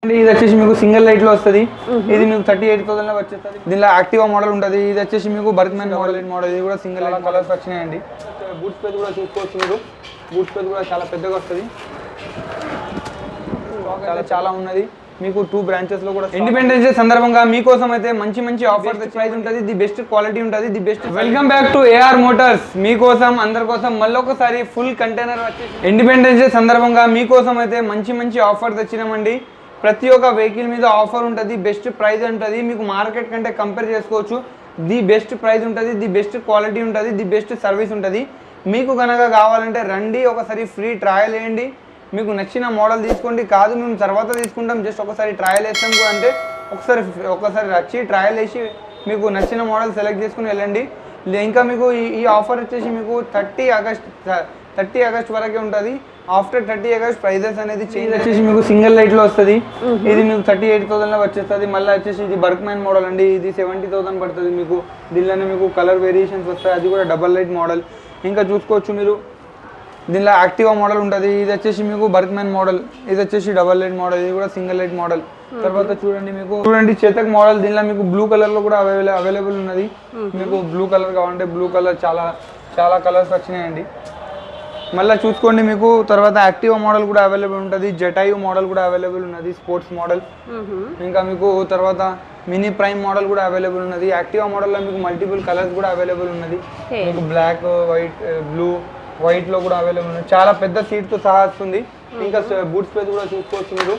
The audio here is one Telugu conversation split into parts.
ఇది వచ్చేసి మీకు సింగిల్ లైట్ లో వస్తుంది. ఇది మీకు 38,000 లో వచ్చేస్తుంది. దీనిలో యాక్టివా మోడల్ ఉంటుంది. ఇది వచ్చేసి మీకు బర్క్మెన్ మోడల్. ఇది కూడా సింగిల్ లైట్ కలర్స్ వచ్చినాయండి. బూట్ స్పేస్ కూడా చూసుకోవచ్చు మీరు. బూట్ స్పేస్ కూడా చాలా పెద్దగా వస్తుంది. చాలా ఉన్నది. మీకు 2 బ్రాంచెస్ లో కూడా ఇండిపెండెన్స్ డే సందర్భంగా మీకోసం అయితే మంచి ఆఫర్ ప్రైస్ ఉంటుంది. ది బెస్ట్ క్వాలిటీ ఉంటుంది. The best. Welcome back to AR Motors. మీకోసం అందరి కోసం మళ్ళొకసారి ఫుల్ కంటైనర్ వచ్చేసి ఇండిపెండెన్స్ డే సందర్భంగా మీకోసం అయితే మంచి ఆఫర్ తెచ్చినామండి. ప్రతి ఒక్క వెహికల్ మీద ఆఫర్ ఉంటుంది. బెస్ట్ ప్రైస్ ఉంటుంది. మీకు మార్కెట్ కంటే కంపేర్ చేసుకోవచ్చు. ది బెస్ట్ ప్రైస్ ఉంటుంది. ది బెస్ట్ క్వాలిటీ ఉంటుంది. ది బెస్ట్ సర్వీస్ ఉంటుంది. మీకు కనుక కావాలంటే రండి, ఒకసారి ఫ్రీ ట్రయల్ వేయండి. మీకు నచ్చిన మోడల్ తీసుకోండి. కాదు మేము తర్వాత తీసుకుంటాం, జస్ట్ ఒకసారి ట్రయల్ వేస్తాం కూడా అంటే ఒకసారి వచ్చి ట్రయల్ వేసి మీకు నచ్చిన మోడల్ సెలెక్ట్ చేసుకుని వెళ్ళండి. ఇంకా మీకు ఈ ఆఫర్ వచ్చేసి మీకు 30 ఆగస్ట్ వరకే ఉంటుంది. ఆఫ్టర్ 30 ఆగస్ట్ ప్రైజెస్ అనేది చేంజ్ వచ్చేసి మీకు సింగిల్ లైట్ లో వస్తుంది. ఇది మీకు 38,000 లో వచ్చేస్తుంది. మళ్ళీ వచ్చేసి ఇది బర్క్మెన్ మోడల్ అండి. ఇది 70,000 పడుతుంది మీకు. దీనిలోనే మీకు కలర్ వేరియేషన్స్ వస్తాయి. అది కూడా డబల్ లైట్ మోడల్. ఇంకా చూసుకోవచ్చు మీరు. దీనిలో యాక్టివా మోడల్ ఉంటుంది. ఇది వచ్చేసి మీకు బర్క్మెన్ మోడల్. ఇది వచ్చేసి డబల్ లైట్ మోడల్. ఇది కూడా సింగిల్ లైట్ మోడల్. తర్వాత చూడండి చేతక్ మోడల్. దీనిలో మీకు బ్లూ కలర్ లో కూడా అవైలబుల్ ఉన్నది. మీకు బ్లూ కలర్ కావాలంటే బ్లూ కలర్ చాలా కలర్స్ వచ్చినాయండి. మళ్ళీ చూసుకోండి మీకు. తర్వాత యాక్టివా మోడల్ కూడా అవైలబుల్ ఉంటుంది. జెటాయు మోడల్ కూడా అవైలబుల్ ఉన్నది, స్పోర్ట్స్ మోడల్. ఇంకా మీకు తర్వాత మినీ ప్రైమ్ మోడల్ కూడా అవైలబుల్ ఉన్నది. యాక్టివా మోడల్లో మీకు మల్టిపుల్ కలర్స్ కూడా అవైలబుల్ ఉన్నది. మీకు బ్లాక్, బ్లూ, వైట్ లో కూడా అవైలబుల్ ఉన్నది. చాలా పెద్ద సీట్ తో సహా వస్తుంది. ఇంకా బూట్ స్పేస్ కూడా చూసుకోవచ్చు మీరు.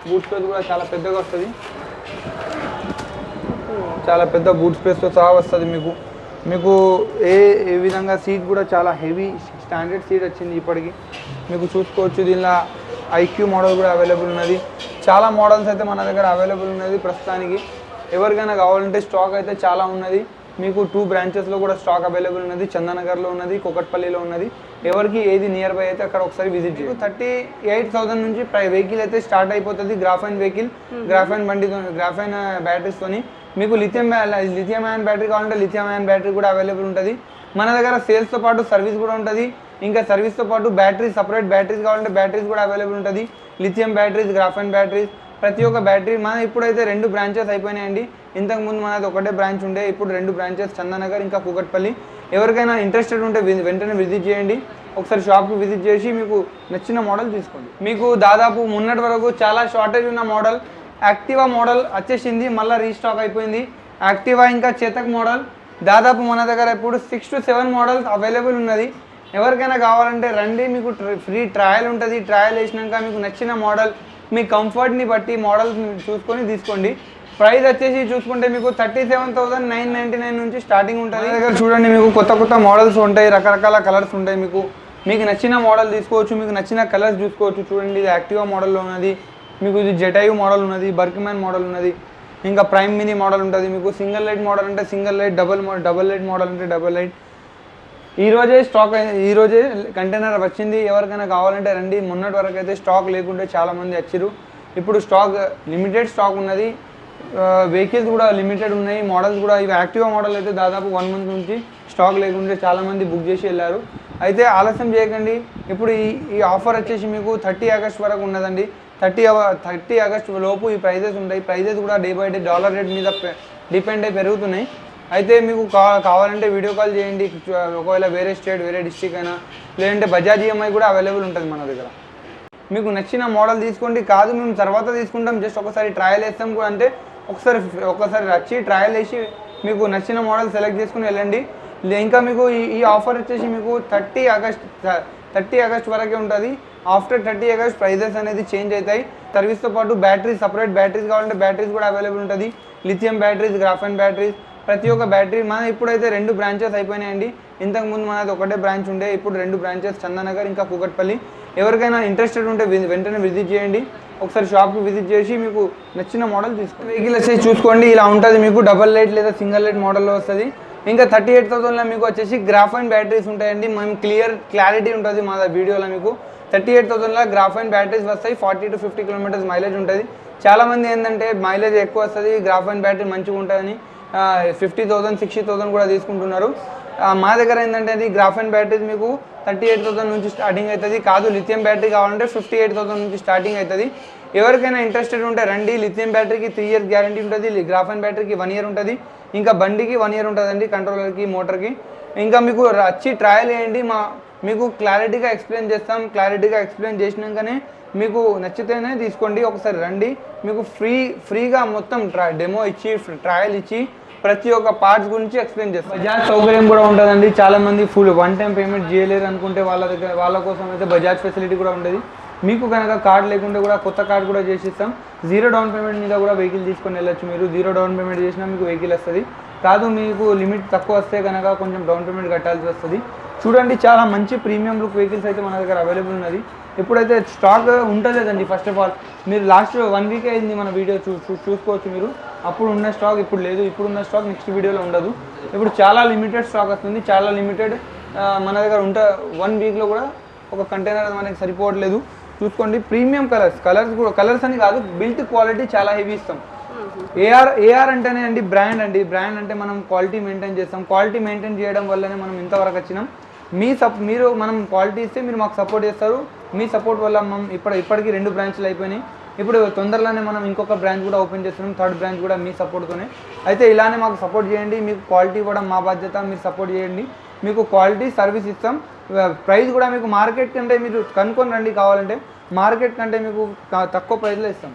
బూట్ స్పేస్ కూడా చాలా పెద్దగా వస్తుంది. చాలా పెద్ద బూట్ స్పేస్ తో సహా వస్తుంది మీకు ఏ విధంగా సీట్ కూడా చాలా హెవీ స్టాండర్డ్ సీట్ వచ్చింది ఇప్పటికి. మీకు చూసుకోవచ్చు. దీనిలో ఐక్యూ మోడల్ కూడా అవైలబుల్ ఉన్నది. చాలా మోడల్స్ అయితే మన దగ్గర అవైలబుల్ ఉన్నది ప్రస్తుతానికి. ఎవరికైనా కావాలంటే స్టాక్ అయితే చాలా ఉన్నది. మీకు 2 బ్రాంచెస్లో కూడా స్టాక్ అవైలబుల్ ఉన్నది. చందనగర్లో ఉన్నది, కూకట్పల్లిలో ఉన్నది. ఎవరికి ఏది నియర్ బై అయితే అక్కడ ఒకసారి విజిట్ చేయండి. 38,000 నుంచి వెహికల్ అయితే స్టార్ట్ అయిపోతుంది. గ్రాఫైన్ వెహికల్, గ్రాఫైన్ బ్యాటరీస్తోని. మీకు లిథియం అయాన్ బ్యాటరీ కావాలంటే లిథియం అయాన్ బ్యాటరీ కూడా అవైలబుల్ ఉంటుంది. మన దగ్గర సేల్స్తో పాటు సర్వీస్ కూడా ఉంటుంది. ఇంకా సర్వీస్తో పాటు సపరేట్ బ్యాటరీస్ కావాలంటే బ్యాటరీస్ కూడా అవైలబుల్ ఉంటుంది. లిథియం బ్యాటరీస్, గ్రాఫైన్ బ్యాటరీస్, ప్రతి ఒక్క బ్యాటరీ. మన ఇప్పుడైతే 2 బ్రాంచెస్ అయిపోయినాయండి. ఇంతకుముందు మనది ఒకటే బ్రాంచ్ ఉండే. ఇప్పుడు 2 బ్రాంచెస్, చందనగర్ ఇంకా కూకట్పల్లి. ఎవరికైనా ఇంట్రెస్టెడ్ ఉంటే వెంటనే విజిట్ చేయండి. ఒకసారి షాప్కి విజిట్ చేసి మీకు నచ్చిన మోడల్ తీసుకోండి. మీకు దాదాపు మొన్నటి వరకు చాలా షార్టేజ్ ఉన్న మోడల్ యాక్టివా మోడల్ వచ్చేసింది. మళ్ళీ రీస్టాక్ అయిపోయింది. యాక్టివా ఇంకా చేతక్ మోడల్ దాదాపు మన దగ్గర ఇప్పుడు 6 to 7 మోడల్స్ అవైలబుల్ ఉన్నది. ఎవరికైనా కావాలంటే రండి. మీకు ఫ్రీ ట్రయల్ ఉంటుంది. ట్రయల్ వేసినాక మీకు నచ్చిన మోడల్ మీ కంఫర్ట్ని బట్టి మోడల్ చూసుకొని తీసుకోండి. ప్రైస్ వచ్చేసి చూసుకుంటే మీకు 37,999 నుంచి స్టార్టింగ్ ఉంటుంది. దగ్గర చూడండి మీకు కొత్త మోడల్స్ ఉంటాయి. రకరకాల కలర్స్ ఉంటాయి. మీకు నచ్చిన మోడల్ తీసుకోవచ్చు. మీకు నచ్చిన కలర్స్ చూసుకోవచ్చు. చూడండి ఇది యాక్టివా మోడల్లో ఉన్నది. మీకు ఇది జెటాయు మోడల్ ఉన్నది, బర్క్మెన్ మోడల్ ఉన్నది, ఇంకా ప్రైమ్ మినీ మోడల్ ఉంటుంది. మీకు సింగిల్ లైట్ మోడల్ అంటే single light, double light model అంటే డబల్ లైట్. ఈరోజే కంటైనర్ వచ్చింది. ఎవరికైనా కావాలంటే రండి. మొన్నటి వరకు అయితే స్టాక్ లేకుంటే చాలామంది వచ్చారు. ఇప్పుడు లిమిటెడ్ స్టాక్ ఉన్నది. వెహికల్స్ కూడా లిమిటెడ్ ఉన్నాయి. మోడల్స్ కూడా ఇవి యాక్టివా మోడల్ అయితే దాదాపు 1 month నుంచి స్టాక్ లేకుంటే చాలామంది బుక్ చేసి వెళ్ళారు. అయితే ఆలస్యం చేయకండి. ఇప్పుడు ఈ ఆఫర్ వచ్చేసి మీకు 30 ఆగస్ట్ వరకు ఉన్నదండి. 30 ఆగస్ట్ లోపు ఈ ప్రైజెస్ ఉంటాయి. ప్రైజెస్ కూడా day by day dollar rate మీద డిపెండ్ అయి పెరుగుతున్నాయి. అయితే మీకు కావాలంటే వీడియో కాల్ చేయండి. ఒకవేళ వేరే స్టేట్, వేరే డిస్ట్రిక్ట్ అయినా, లేదంటే బజాజ్ ఈఎంఐ కూడా అవైలబుల్ ఉంటుంది మన దగ్గర. మీకు నచ్చిన మోడల్ తీసుకోండి. కాదు మేము తర్వాత తీసుకుంటాం, జస్ట్ ఒకసారి ట్రయల్ వేస్తాం కూడా అంటే ఒకసారి వచ్చి ట్రయల్ వేసి మీకు నచ్చిన మోడల్ సెలెక్ట్ చేసుకుని వెళ్ళండి. ఇంకా మీకు ఈ ఆఫర్ వచ్చేసి మీకు 30 ఆగస్ట్ వరకే ఉంటుంది. ఆఫ్టర్ 30 ఆగస్ట్ ప్రైజెస్ అనేది చేంజ్ అవుతాయి. సర్వీస్తో పాటు సపరేట్ బ్యాటరీస్ కావాలంటే బ్యాటరీస్ కూడా అవైలబుల్ ఉంటుంది. లిథియం బ్యాటరీస్, గ్రాఫైన్ బ్యాటరీస్, ప్రతి ఒక్క బ్యాటరీ. మన ఇప్పుడైతే 2 బ్రాంచెస్ అయిపోయినాయండి. ఇంతకుముందు మనది ఒకటే బ్రాంచ్ ఉండే. ఇప్పుడు 2 బ్రాంచెస్, చందనగర్ ఇంకా కూకట్పల్లి. ఎవరికైనా ఇంట్రెస్టెడ్ ఉంటే వెంటనే విజిట్ చేయండి. ఒకసారి షాప్కి విజిట్ చేసి మీకు నచ్చిన మోడల్ తీసుకోండి. వెహికల్ వచ్చేసి చూసుకోండి ఇలా ఉంటుంది. మీకు డబల్ లైట్ లేదా సింగిల్ లైట్ మోడల్లో వస్తుంది. ఇంకా 38,000లో మీకు వచ్చేసి గ్రాఫైన్ బ్యాటరీస్ ఉంటాయండి. మనం క్లారిటీ ఉంటుంది మా వీడియోలో. మీకు 38,000లో గ్రాఫైన్ బ్యాటరీస్ వస్తాయి. 40 to 50 kilometers మైలేజ్ ఉంటుంది. చాలామంది ఏంటంటే మైలేజ్ ఎక్కువ వస్తుంది, గ్రాఫైన్ బ్యాటరీ మంచిగా ఉంటుందని 50,000, 60,000 కూడా తీసుకుంటున్నారు. మా దగ్గర ఏంటంటే అది గ్రాఫైన్ బ్యాటరీస్ మీకు 38,000 నుంచి స్టార్టింగ్ అవుతుంది. కాదు లిథియం బ్యాటరీ కావాలంటే 58,000 నుంచి స్టార్టింగ్ అవుతుంది. ఎవరికైనా ఇంట్రెస్టెడ్ ఉంటే రండి. లిథియం బ్యాటరీకి 3 years గ్యారంటీ ఉంటుంది, గ్రాఫైన్ బ్యాటరీకి 1 year ఉంటుంది, ఇంకా బండికి 1 year ఉంటుందండి, కంట్రోలర్కి మోటార్కి. ఇంకా మీకు వచ్చి ట్రయల్ చేయండి, మీకు క్లారిటీగా ఎక్స్ప్లెయిన్ చేస్తాం. క్లారిటీగా ఎక్స్ప్లెయిన్ చేసినాకనే మీకు నచ్చితేనే తీసుకోండి. ఒకసారి రండి, మీకు ఫ్రీగా మొత్తం డెమో ఇచ్చి ట్రయల్ ఇచ్చి ప్రతి ఒక్క పార్ట్స్ గురించి ఎక్స్ప్లెయిన్ చేస్తాం. బజాజ్ సౌకర్యం కూడా ఉంటుందండి. చాలామంది ఫుల్ 1 time పేమెంట్ చేయలేరు అనుకుంటే వాళ్ళ కోసం అయితే బజాజ్ ఫెసిలిటీ కూడా ఉంటుంది. మీకు కనుక కార్డ్ లేకుంటే కూడా కొత్త కార్డ్ కూడా చేసిస్తాం. 0 down payment మీద కూడా వెహికల్ తీసుకొని వెళ్ళొచ్చు. మీరు 0 down payment చేసినా మీకు వెహికల్ వస్తుంది. కాదు మీకు లిమిట్ తక్కువ వస్తే కనుక కొంచెం డౌన్ పేమెంట్ కట్టాల్సి వస్తుంది. చూడండి, చాలా మంచి ప్రీమియం లుక్ వెహికల్స్ అయితే మన దగ్గర అవైలబుల్ ఉన్నది. ఇప్పుడైతే స్టాక్ ఉంటలేదండి. ఫస్ట్ ఆఫ్ ఆల్ మీరు లాస్ట్ 1 week అయింది మన వీడియో చూసుకోవచ్చు. మీరు అప్పుడు ఉన్న స్టాక్ ఇప్పుడు లేదు. ఇప్పుడున్న స్టాక్ నెక్స్ట్ వీడియోలో ఉండదు. ఇప్పుడు చాలా లిమిటెడ్ స్టాక్ వస్తుంది. చాలా లిమిటెడ్ మన దగ్గర 1 weekలో కూడా ఒక కంటైనర్ మనకి సరిపోవట్లేదు. చూసుకోండి, ప్రీమియం కలర్స్ అని కాదు, బిల్ట్ క్వాలిటీ చాలా హెవీ ఇస్తాం. ఏఆర్ అంటేనే అండి బ్రాండ్ బ్రాండ్ అంటే మనం క్వాలిటీ మెయింటైన్ చేస్తాం. క్వాలిటీ మెయింటైన్ చేయడం వల్లనే మనం ఇంతవరకు వచ్చినాం. మీరు మనం క్వాలిటీ ఇస్తే మీరు మాకు సపోర్ట్ చేస్తారు. మీ సపోర్ట్ వల్ల మనం ఇప్పటికీ 2 branches అయిపోయినాయి. ఇప్పుడు తొందరలోనే మనం ఇంకొక బ్రాంచ్ కూడా ఓపెన్ చేస్తున్నాం. 3rd branch కూడా మీ సపోర్ట్తోనే. అయితే ఇలానే మాకు సపోర్ట్ చేయండి. మీకు క్వాలిటీ ఇవ్వడం మా బాధ్యత. మీరు సపోర్ట్ చేయండి, మీకు క్వాలిటీ సర్వీస్ ఇస్తాం. ప్రైస్ కూడా మీకు మార్కెట్ కంటే మీరు కనుక్కొని రండి. కావాలంటే మార్కెట్ కంటే మీకు తక్కువ ప్రైస్లో ఇస్తాం.